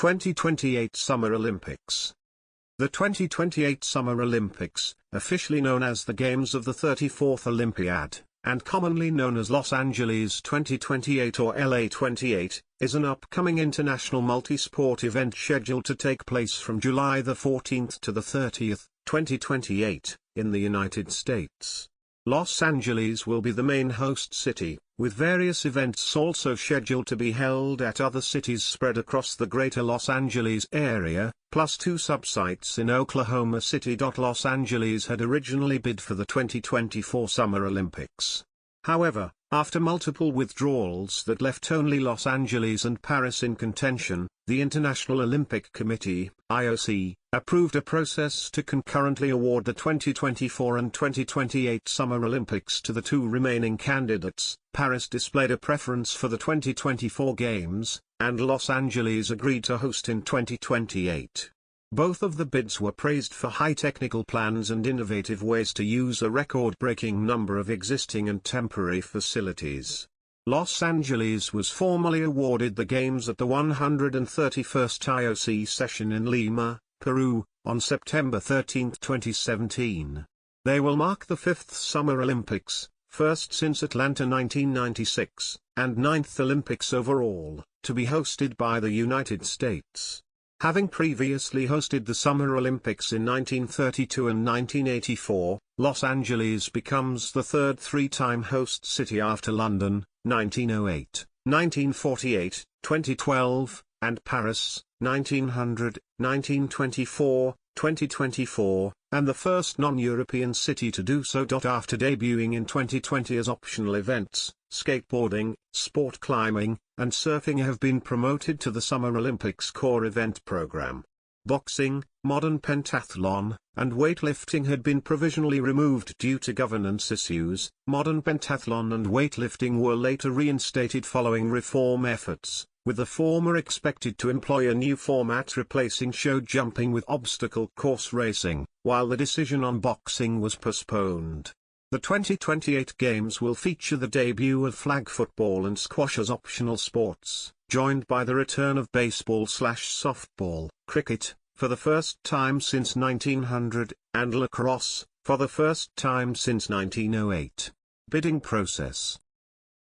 2028 Summer Olympics. The 2028 Summer Olympics, officially known as the Games of the 34th Olympiad, and commonly known as Los Angeles 2028 or LA 28, is an upcoming international multi-sport event scheduled to take place from July the 14th to the 30th, 2028, in the United States. Los Angeles will be the main host city, with various events also scheduled to be held at other cities spread across the greater Los Angeles area, plus two sub-sites in Oklahoma City. Los Angeles had originally bid for the 2024 Summer Olympics. However, after multiple withdrawals that left only Los Angeles and Paris in contention, the International Olympic Committee, IOC, approved a process to concurrently award the 2024 and 2028 Summer Olympics to the two remaining candidates. Paris displayed a preference for the 2024 Games, and Los Angeles agreed to host in 2028. Both of the bids were praised for high technical plans and innovative ways to use a record-breaking number of existing and temporary facilities. Los Angeles was formally awarded the Games at the 131st IOC session in Lima, Peru, on September 13, 2017. They will mark the fifth Summer Olympics, first since Atlanta 1996, and ninth Olympics overall, to be hosted by the United States. Having previously hosted the Summer Olympics in 1932 and 1984, Los Angeles becomes the third three-time host city after London, 1908, 1948, 2012, and Paris, 1900, 1924, 2024, and the first non-European city to do so. After debuting in 2020 as optional events, skateboarding, sport climbing, and surfing have been promoted to the Summer Olympics core event program. Boxing, modern pentathlon, and weightlifting had been provisionally removed due to governance issues. Modern pentathlon and weightlifting were later reinstated following reform efforts, with the former expected to employ a new format replacing show jumping with obstacle course racing, while the decision on boxing was postponed. The 2028 Games will feature the debut of flag football and squash as optional sports, joined by the return of baseball/softball, cricket, for the first time since 1900, and lacrosse, for the first time since 1908. Bidding process.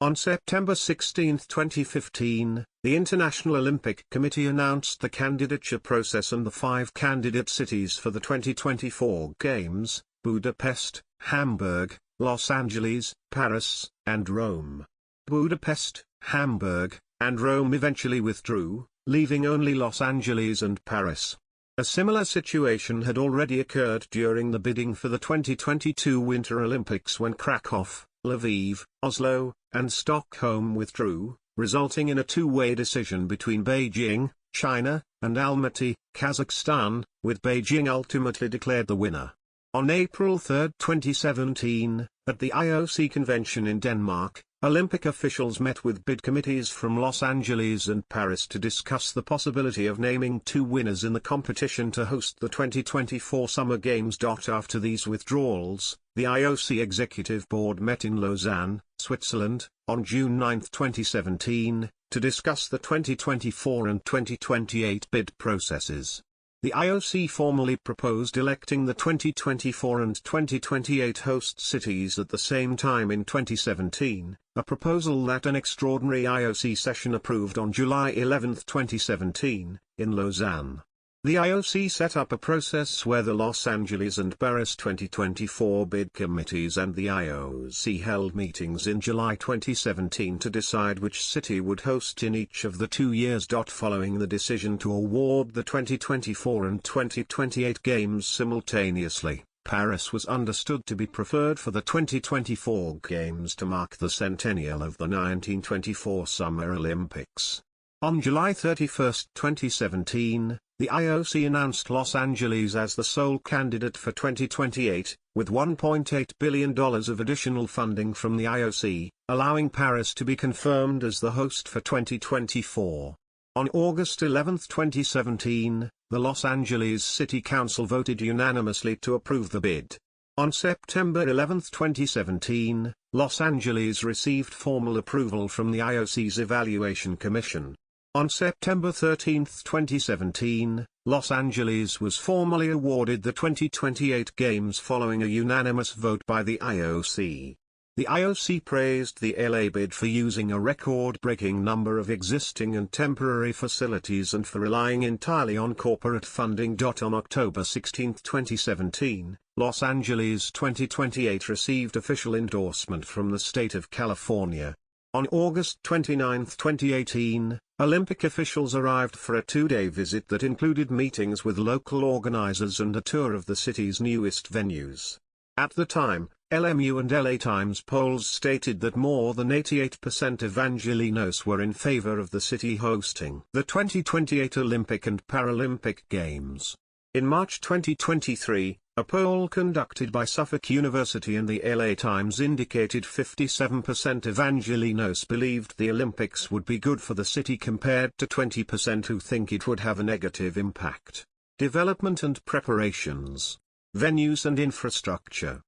On September 16, 2015, the International Olympic Committee announced the candidature process and the 5 candidate cities for the 2024 Games: Budapest, Hamburg, Los Angeles, Paris, and Rome. Budapest, Hamburg, and Rome eventually withdrew, leaving only Los Angeles and Paris. A similar situation had already occurred during the bidding for the 2022 Winter Olympics when Krakow, Lviv, Oslo, and Stockholm withdrew, resulting in a two-way decision between Beijing, China, and Almaty, Kazakhstan, with Beijing ultimately declared the winner. On April 3, 2017, at the IOC convention in Denmark, Olympic officials met with bid committees from Los Angeles and Paris to discuss the possibility of naming two winners in the competition to host the 2024 Summer Games. After these withdrawals, the IOC Executive Board met in Lausanne, Switzerland, on June 9, 2017, to discuss the 2024 and 2028 bid processes. The IOC formally proposed electing the 2024 and 2028 host cities at the same time in 2017, a proposal that an extraordinary IOC session approved on July 11, 2017, in Lausanne. The IOC set up a process where the Los Angeles and Paris 2024 bid committees and the IOC held meetings in July 2017 to decide which city would host in each of the 2 years. Following the decision to award the 2024 and 2028 Games simultaneously, Paris was understood to be preferred for the 2024 Games to mark the centennial of the 1924 Summer Olympics. On July 31, 2017, the IOC announced Los Angeles as the sole candidate for 2028, with $1.8 billion of additional funding from the IOC, allowing Paris to be confirmed as the host for 2024. On August 11, 2017, the Los Angeles City Council voted unanimously to approve the bid. On September 11, 2017, Los Angeles received formal approval from the IOC's Evaluation Commission. On September 13, 2017, Los Angeles was formally awarded the 2028 Games following a unanimous vote by the IOC. The IOC praised the LA bid for using a record-breaking number of existing and temporary facilities and for relying entirely on corporate funding. On October 16, 2017, Los Angeles 2028 received official endorsement from the state of California. On August 29, 2018, Olympic officials arrived for a two-day visit that included meetings with local organizers and a tour of the city's newest venues. At the time, LMU and LA Times polls stated that more than 88% of Angelenos were in favor of the city hosting the 2028 Olympic and Paralympic Games. In March 2023, a poll conducted by Suffolk University and the LA Times indicated 57% of Angelenos believed the Olympics would be good for the city compared to 20% who think it would have a negative impact. Development and preparations. Venues and infrastructure.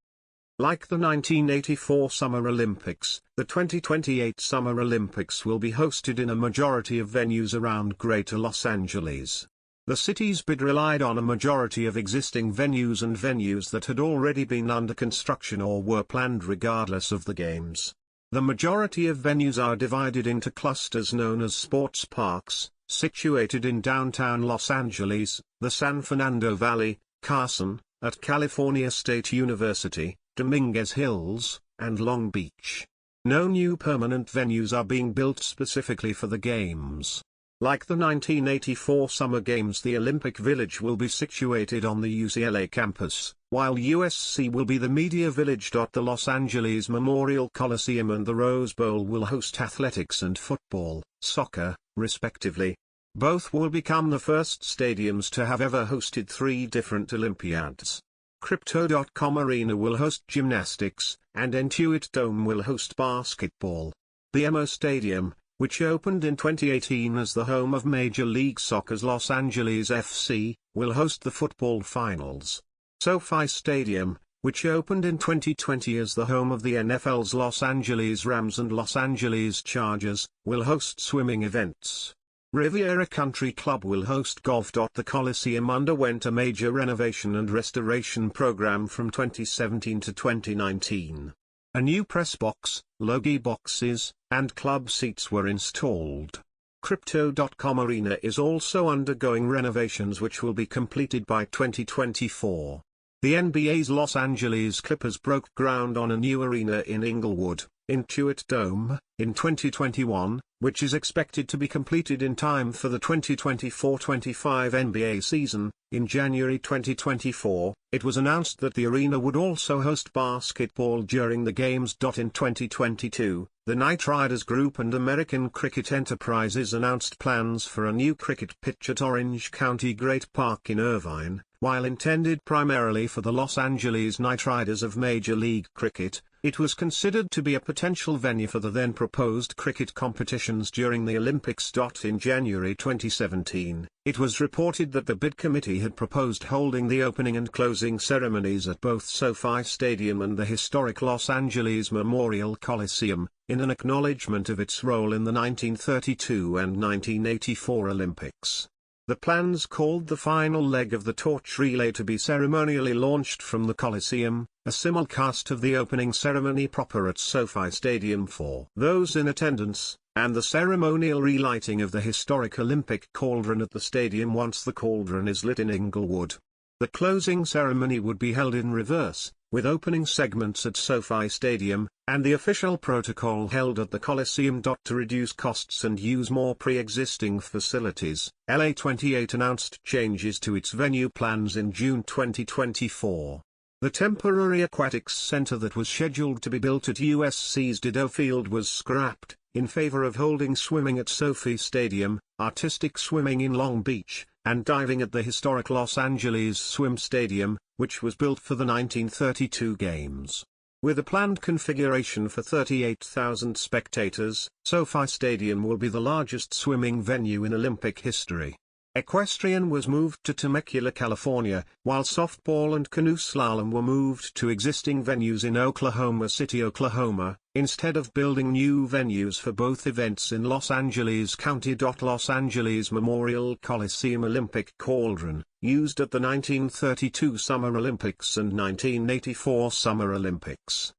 Like the 1984 Summer Olympics, the 2028 Summer Olympics will be hosted in a majority of venues around Greater Los Angeles. The city's bid relied on a majority of existing venues and venues that had already been under construction or were planned regardless of the games. The majority of venues are divided into clusters known as sports parks, situated in downtown Los Angeles, the San Fernando Valley, Carson, at California State University, Dominguez Hills, and Long Beach. No new permanent venues are being built specifically for the Games. Like the 1984 Summer Games, the Olympic Village will be situated on the UCLA campus, while USC will be the Media Village. The Los Angeles Memorial Coliseum and the Rose Bowl will host athletics and football, soccer, respectively. Both will become the first stadiums to have ever hosted three different Olympiads. Crypto.com Arena will host gymnastics, and Intuit Dome will host basketball. The BMO Stadium, which opened in 2018 as the home of Major League Soccer's Los Angeles FC, will host the football finals. SoFi Stadium, which opened in 2020 as the home of the NFL's Los Angeles Rams and Los Angeles Chargers, will host swimming events. Riviera Country Club will host golf. The Coliseum underwent a major renovation and restoration program from 2017 to 2019. A new press box, logie boxes, and club seats were installed. Crypto.com Arena is also undergoing renovations which will be completed by 2024. The NBA's Los Angeles Clippers broke ground on a new arena in Inglewood, Intuit Dome, in 2021, which is expected to be completed in time for the 2024-25 NBA season. In January 2024, it was announced that the arena would also host basketball during the Games. In 2022, the Knight Riders Group and American Cricket Enterprises announced plans for a new cricket pitch at Orange County Great Park in Irvine. While intended primarily for the Los Angeles Knight Riders of Major League Cricket, it was considered to be a potential venue for the then proposed cricket competitions during the Olympics. In January 2017, it was reported that the bid committee had proposed holding the opening and closing ceremonies at both SoFi Stadium and the historic Los Angeles Memorial Coliseum, in an acknowledgement of its role in the 1932 and 1984 Olympics. The plans called the final leg of the torch relay to be ceremonially launched from the Coliseum, a simulcast of the opening ceremony proper at SoFi Stadium for those in attendance, and the ceremonial relighting of the historic Olympic cauldron at the stadium once the cauldron is lit in Inglewood. The closing ceremony would be held in reverse, with opening segments at SoFi Stadium, and the official protocol held at the Coliseum. To reduce costs and use more pre-existing facilities, LA28 announced changes to its venue plans in June 2024. The temporary aquatics center that was scheduled to be built at USC's Dido Field was scrapped, in favor of holding swimming at SoFi Stadium, artistic swimming in Long Beach, and diving at the historic Los Angeles Swim Stadium, which was built for the 1932 Games. With a planned configuration for 38,000 spectators, SoFi Stadium will be the largest swimming venue in Olympic history. Equestrian was moved to Temecula, California, while softball and canoe slalom were moved to existing venues in Oklahoma City, Oklahoma, instead of building new venues for both events in Los Angeles County. Los Angeles Memorial Coliseum Olympic Cauldron, used at the 1932 Summer Olympics and 1984 Summer Olympics.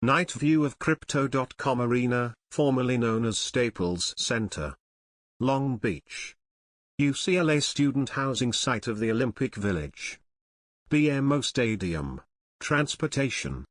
Night view of Crypto.com Arena, formerly known as Staples Center. Long Beach. UCLA student housing site of the Olympic Village. BMO Stadium. Transportation.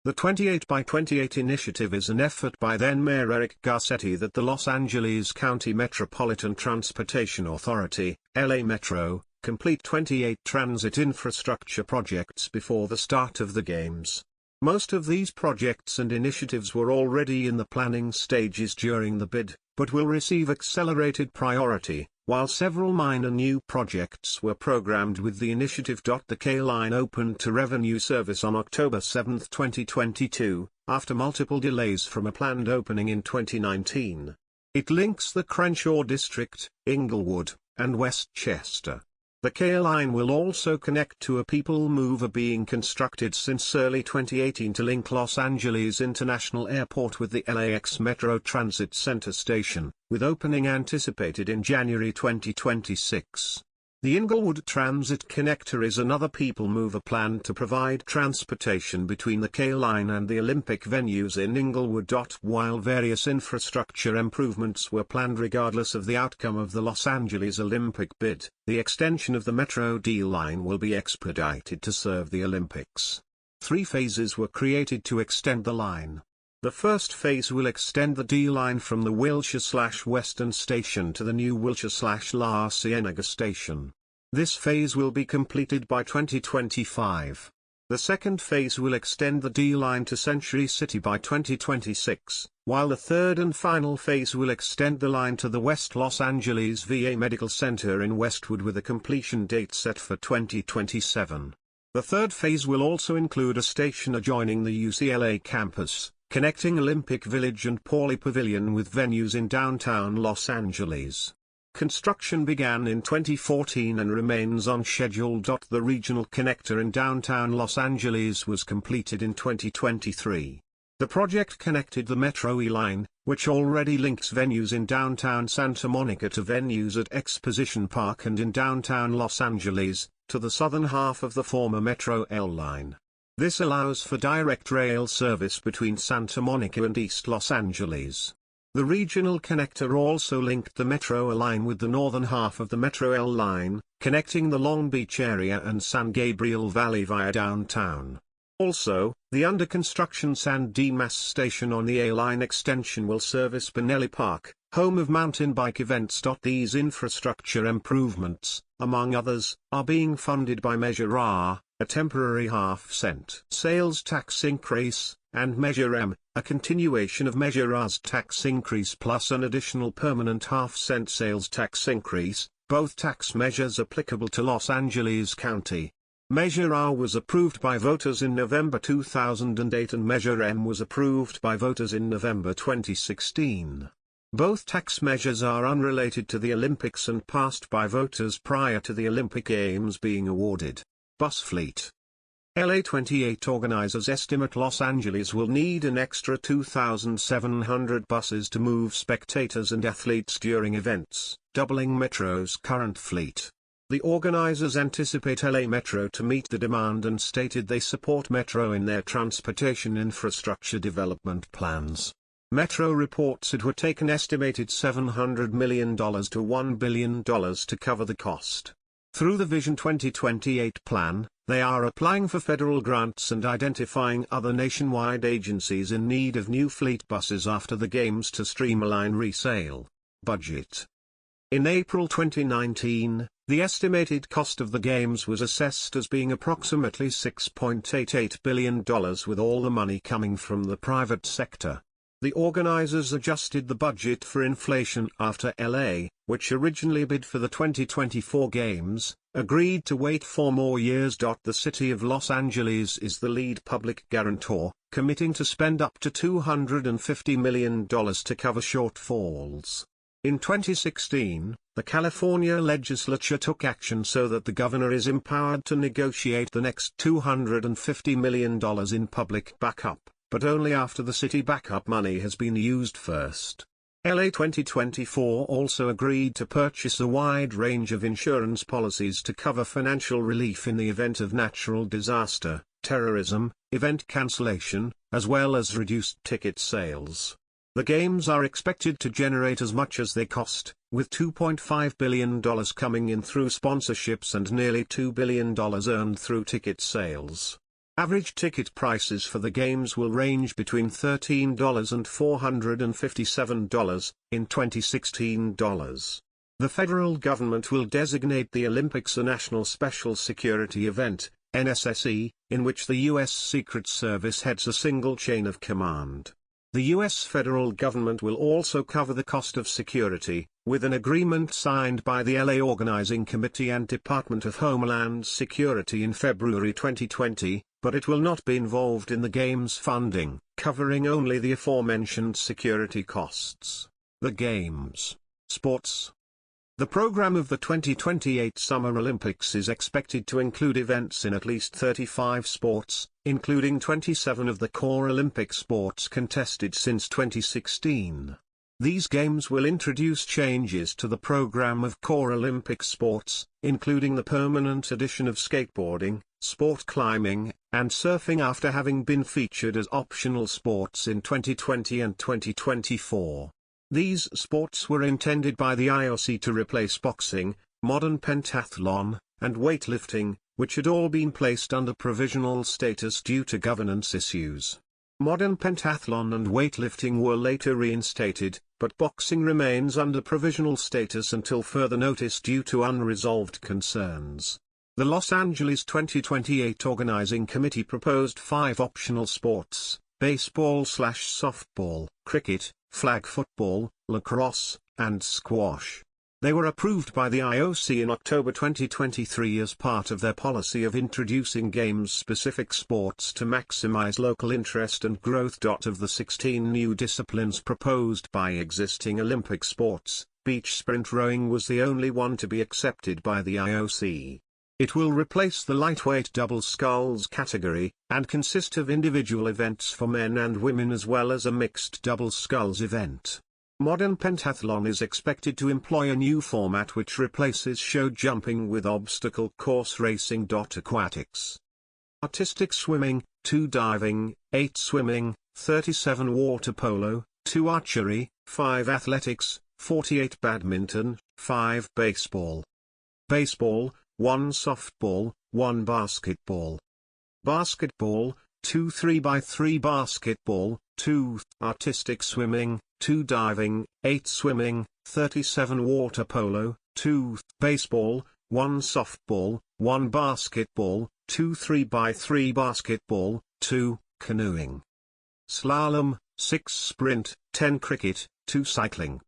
The 28 by 28 initiative is an effort by then-Mayor Eric Garcetti that the Los Angeles County Metropolitan Transportation Authority, LA Metro, complete 28 transit infrastructure projects before the start of the Games. Most of these projects and initiatives were already in the planning stages during the bid, but will receive accelerated priority, while several minor new projects were programmed with the initiative. The K line opened to revenue service on October 7, 2022, after multiple delays from a planned opening in 2019. It links the Crenshaw District, Inglewood, and Westchester. The K line will also connect to a people mover being constructed since early 2018 to link Los Angeles International Airport with the LAX Metro Transit Center station, with opening anticipated in January 2026. The Inglewood Transit Connector is another people mover planned to provide transportation between the K line and the Olympic venues in Inglewood. While various infrastructure improvements were planned regardless of the outcome of the Los Angeles Olympic bid, the extension of the Metro D line will be expedited to serve the Olympics. 3 phases were created to extend the line. The first phase will extend the D line from the Wilshire/Western station to the new Wilshire/La Cienega station. This phase will be completed by 2025. The second phase will extend the D line to Century City by 2026, while the third and final phase will extend the line to the West Los Angeles VA Medical Center in Westwood with a completion date set for 2027. The third phase will also include a station adjoining the UCLA campus, connecting Olympic Village and Pauley Pavilion with venues in downtown Los Angeles. Construction began in 2014 and remains on schedule. The regional connector in downtown Los Angeles was completed in 2023. The project connected the Metro E line, which already links venues in downtown Santa Monica to venues at Exposition Park and in downtown Los Angeles, to the southern half of the former Metro L line. This allows for direct rail service between Santa Monica and East Los Angeles. The regional connector also linked the Metro A line with the northern half of the Metro L line, connecting the Long Beach area and San Gabriel Valley via downtown. Also, the under-construction San Dimas station on the A line extension will service Pinelli Park, home of mountain bike events. These infrastructure improvements, among others, are being funded by Measure R, a temporary half-cent sales tax increase, and Measure M, a continuation of Measure R's tax increase plus an additional permanent half-cent sales tax increase, both tax measures applicable to Los Angeles County. Measure R was approved by voters in November 2008 and Measure M was approved by voters in November 2016. Both tax measures are unrelated to the Olympics and passed by voters prior to the Olympic Games being awarded. Bus fleet. LA 28 organizers estimate Los Angeles will need an extra 2,700 buses to move spectators and athletes during events, doubling Metro's current fleet. The organizers anticipate LA Metro to meet the demand and stated they support Metro in their transportation infrastructure development plans. Metro reports it would take an estimated $700 million to $1 billion to cover the cost. Through the Vision 2028 plan, they are applying for federal grants and identifying other nationwide agencies in need of new fleet buses after the Games to streamline resale. Budget. In April 2019, the estimated cost of the Games was assessed as being approximately $6.88 billion with all the money coming from the private sector. The organizers adjusted the budget for inflation after LA, which originally bid for the 2024 Games, agreed to wait 4 more years. The City of Los Angeles is the lead public guarantor, committing to spend up to $250 million to cover shortfalls. In 2016, the California legislature took action so that the governor is empowered to negotiate the next $250 million in public backup, but only after the city backup money has been used first. LA 2024 also agreed to purchase a wide range of insurance policies to cover financial relief in the event of natural disaster, terrorism, event cancellation, as well as reduced ticket sales. The games are expected to generate as much as they cost, with $2.5 billion coming in through sponsorships and nearly $2 billion earned through ticket sales. Average ticket prices for the games will range between $13 and $457 in 2016 dollars. The federal government will designate the Olympics a National Special Security Event, NSSE, in which the U.S. Secret Service heads a single chain of command. The U.S. federal government will also cover the cost of security, with an agreement signed by the LA Organizing Committee and Department of Homeland Security in February 2020, but it will not be involved in the game's funding, covering only the aforementioned security costs. The Games. Sports. The program of the 2028 Summer Olympics is expected to include events in at least 35 sports, including 27 of the core Olympic sports contested since 2016. These games will introduce changes to the program of core Olympic sports, including the permanent addition of skateboarding, sport climbing, and surfing after having been featured as optional sports in 2020 and 2024. These sports were intended by the IOC to replace boxing, modern pentathlon, and weightlifting, which had all been placed under provisional status due to governance issues. Modern pentathlon and weightlifting were later reinstated, but boxing remains under provisional status until further notice due to unresolved concerns. The Los Angeles 2028 Organizing Committee proposed 5 optional sports: baseball/softball, cricket, flag football, lacrosse, and squash. They were approved by the IOC in October 2023 as part of their policy of introducing games-specific sports to maximize local interest and growth. Of the 16 new disciplines proposed by existing Olympic sports, beach sprint rowing was the only one to be accepted by the IOC. It will replace the lightweight double sculls category, and consist of individual events for men and women as well as a mixed double sculls event. Modern pentathlon is expected to employ a new format which replaces show jumping with obstacle course racing. Aquatics. Artistic swimming, 2 diving, 8 swimming, 37 water polo, 2 archery, 5 athletics, 48 badminton, 5 baseball. Baseball, 1 softball, 1 basketball. Basketball, 2 3x3 basketball, 2 artistic swimming, 2 diving, 8 swimming, 37 water polo, 2 baseball, 1 softball, 1 basketball, 2 3x3 basketball, 2 canoeing. Slalom, 6 sprint, 10 cricket, 2 cycling.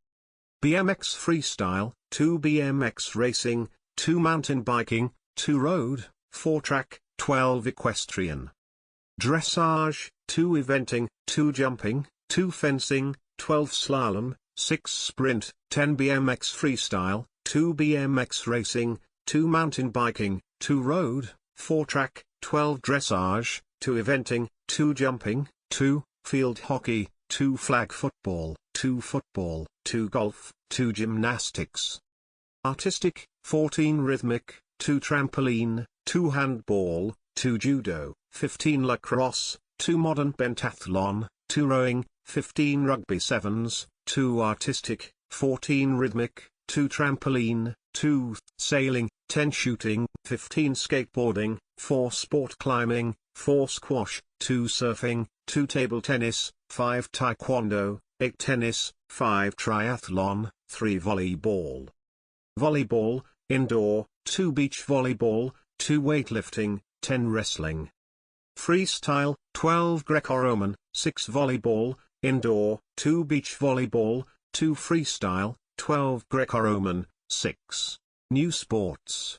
BMX freestyle, 2 BMX racing, 2 mountain biking, 2 road, 4 track, 12 equestrian. Dressage, 2 eventing, 2 jumping, 2 fencing, 12 slalom, 6 sprint, 10 BMX freestyle, 2 BMX racing, 2 mountain biking, 2 road, 4 track, 12 dressage, 2 eventing, 2 jumping, 2 field hockey, 2 flag football, 2 football, 2 golf, 2 gymnastics. Artistic, 14 rhythmic, 2 trampoline, 2 handball, 2 judo, 15 lacrosse, 2 modern pentathlon, 2 rowing, 15 rugby sevens, 2 artistic, 14 rhythmic, 2 trampoline, 2 sailing, 10 shooting, 15 skateboarding, 4 sport climbing, 4 squash, 2 surfing, 2 table tennis, 5 taekwondo, 8 tennis, 5 triathlon, 3 volleyball. Volleyball, indoor, 2 beach volleyball, 2 weightlifting, 10 wrestling. Freestyle, 12 Greco-Roman, 6 volleyball, indoor, 2 beach volleyball, 2 freestyle, 12 Greco-Roman, 6. New sports.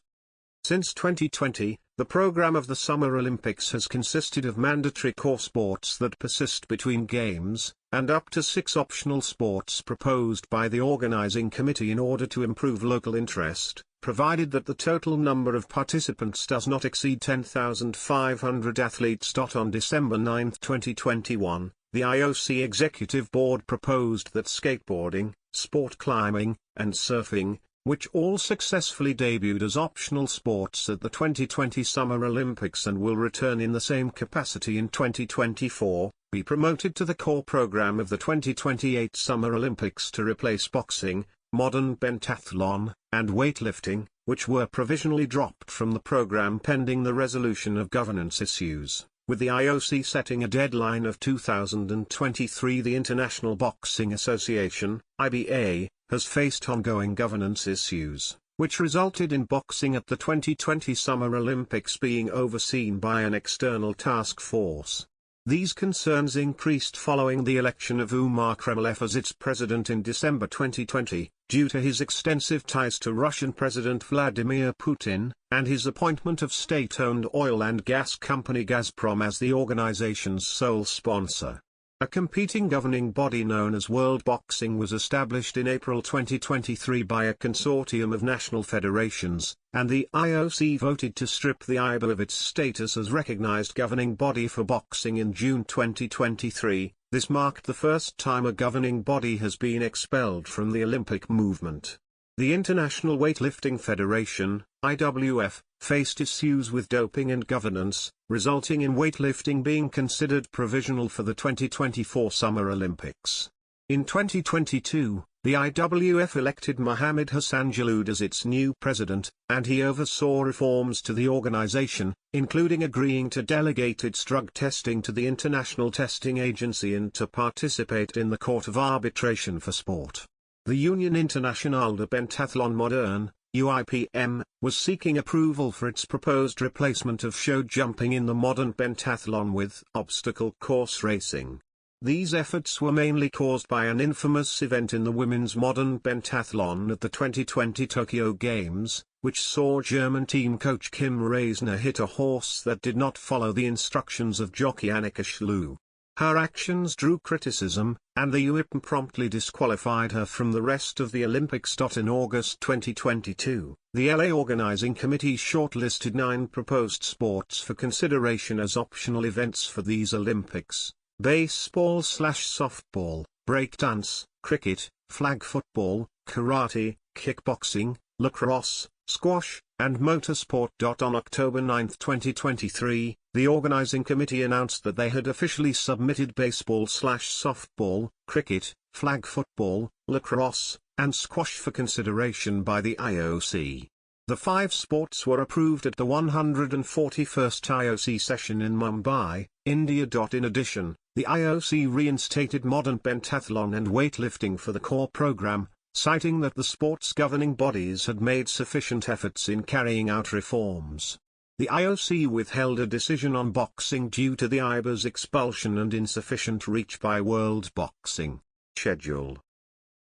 Since 2020, the program of the Summer Olympics has consisted of mandatory core sports that persist between games, and up to 6 optional sports proposed by the organizing committee in order to improve local interest, provided that the total number of participants does not exceed 10,500 athletes. On December 9, 2021, the IOC Executive Board proposed that skateboarding, sport climbing, and surfing, which all successfully debuted as optional sports at the 2020 Summer Olympics and will return in the same capacity in 2024, be promoted to the core program of the 2028 Summer Olympics to replace boxing, modern pentathlon, and weightlifting, which were provisionally dropped from the program pending the resolution of governance issues. With the IOC setting a deadline of 2023, the International Boxing Association, IBA, has faced ongoing governance issues, which resulted in boxing at the 2020 Summer Olympics being overseen by an external task force. These concerns increased following the election of Umar Kremlev as its president in December 2020, due to his extensive ties to Russian President Vladimir Putin, and his appointment of state-owned oil and gas company Gazprom as the organization's sole sponsor. A competing governing body known as World Boxing was established in April 2023 by a consortium of national federations, and the IOC voted to strip the IBA of its status as recognized governing body for boxing in June 2023. This marked the first time a governing body has been expelled from the Olympic movement. The International Weightlifting Federation, IWF, faced issues with doping and governance, resulting in weightlifting being considered provisional for the 2024 Summer Olympics. In 2022, the IWF elected Mohammed Hassan Aloud as its new president, and he oversaw reforms to the organization, including agreeing to delegate its drug testing to the International Testing Agency and to participate in the Court of Arbitration for Sport. The Union Internationale de Pentathlon Moderne, UIPM, was seeking approval for its proposed replacement of show jumping in the modern pentathlon with obstacle course racing. These efforts were mainly caused by an infamous event in the women's modern pentathlon at the 2020 Tokyo Games, which saw German team coach Kim Reisner hit a horse that did not follow the instructions of jockey Annika Schlew. Her actions drew criticism, and the UIPM promptly disqualified her from the rest of the Olympics. In August 2022, the LA Organizing Committee shortlisted 9 proposed sports for consideration as optional events for these Olympics: baseball/softball, breakdance, cricket, flag football, karate, kickboxing, lacrosse, squash, and motorsport. On October 9, 2023, the organizing committee announced that they had officially submitted baseball/softball, cricket, flag football, lacrosse, and squash for consideration by the IOC. The 5 sports were approved at the 141st IOC session in Mumbai, India. In addition, the IOC reinstated modern pentathlon and weightlifting for the core program, citing that the sports governing bodies had made sufficient efforts in carrying out reforms. The IOC withheld a decision on boxing due to the IBA's expulsion and insufficient reach by World Boxing. Schedule.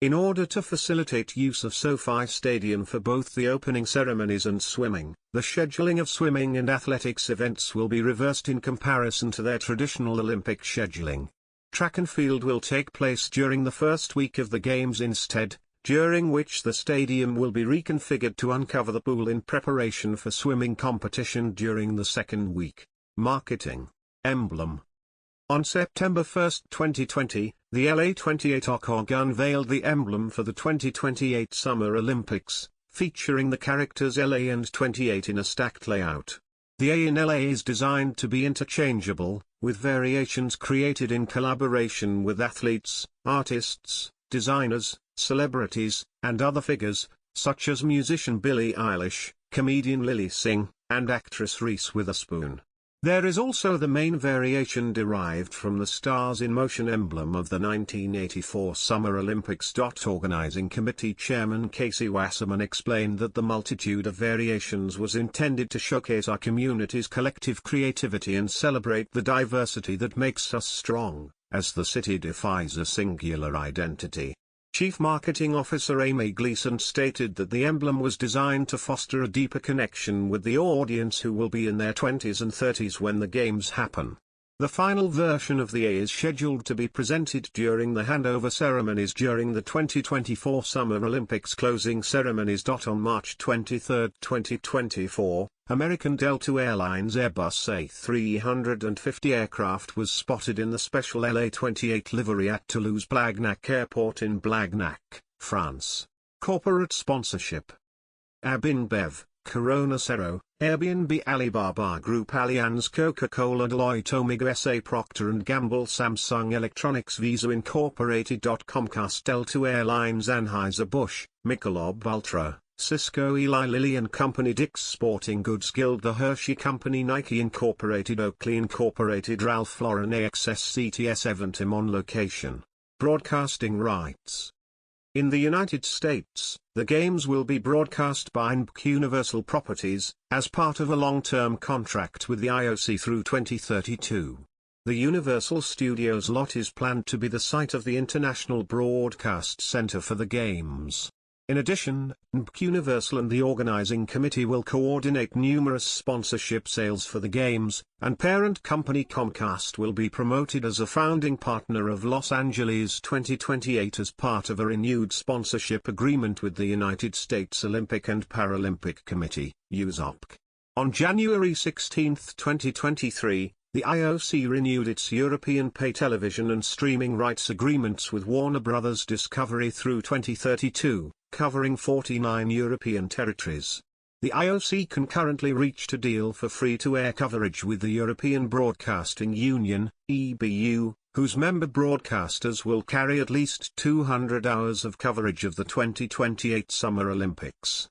In order to facilitate use of SoFi Stadium for both the opening ceremonies and swimming, the scheduling of swimming and athletics events will be reversed in comparison to their traditional Olympic scheduling. Track and field will take place during the first week of the Games instead, during which the stadium will be reconfigured to uncover the pool in preparation for swimming competition during the second week. Marketing. Emblem. On September 1, 2020, the LA28 unveiled the emblem for the 2028 Summer Olympics, featuring the characters LA and 28 in a stacked layout. The A in LA is designed to be interchangeable, with variations created in collaboration with athletes, artists, designers, celebrities, and other figures, such as musician Billie Eilish, comedian Lily Singh, and actress Reese Witherspoon. There is also the main variation derived from the Stars in Motion emblem of the 1984 Summer Olympics. Organizing Committee Chairman Casey Wasserman explained that the multitude of variations was intended to showcase our community's collective creativity and celebrate the diversity that makes us strong, as the city defies a singular identity. Chief Marketing Officer Amy Gleason stated that the Emblem was designed to foster a deeper connection with the audience who will be in their 20s and 30s when the games happen. The final version of the A is scheduled to be presented during the handover ceremonies during the 2024 Summer Olympics closing ceremonies. On March 23, 2024, American Delta Airlines Airbus A350 aircraft was spotted in the special LA-28 livery at Toulouse-Blagnac Airport in Blagnac, France. Corporate sponsorship: AB InBev, Corona Cero, Airbnb, Alibaba Group, Allianz, Coca-Cola, Deloitte, Omega SA, Procter & Gamble, Samsung Electronics, Visa Incorporated. Comcast, Delta Airlines, Anheuser-Busch, Michelob Ultra, Cisco, Eli Lilly and Company, Dick's Sporting Goods Guild, The Hershey Company, Nike Incorporated, Oakley Incorporated, Ralph Lauren, AXS-CTS, Eventim. On location. Broadcasting rights. In the United States, the games will be broadcast by Universal Properties, as part of a long-term contract with the IOC through 2032. The Universal Studios lot is planned to be the site of the International Broadcast Center for the games. In addition, Universal and the organizing committee will coordinate numerous sponsorship sales for the games, and parent company Comcast will be promoted as a founding partner of Los Angeles 2028 as part of a renewed sponsorship agreement with the United States Olympic and Paralympic Committee, USOP. On January 16, 2023, the IOC renewed its European pay television and streaming rights agreements with Warner Bros. Discovery through 2032, covering 49 European territories. The IOC concurrently reached a deal for free-to-air coverage with the European Broadcasting Union, EBU, whose member broadcasters will carry at least 200 hours of coverage of the 2028 Summer Olympics.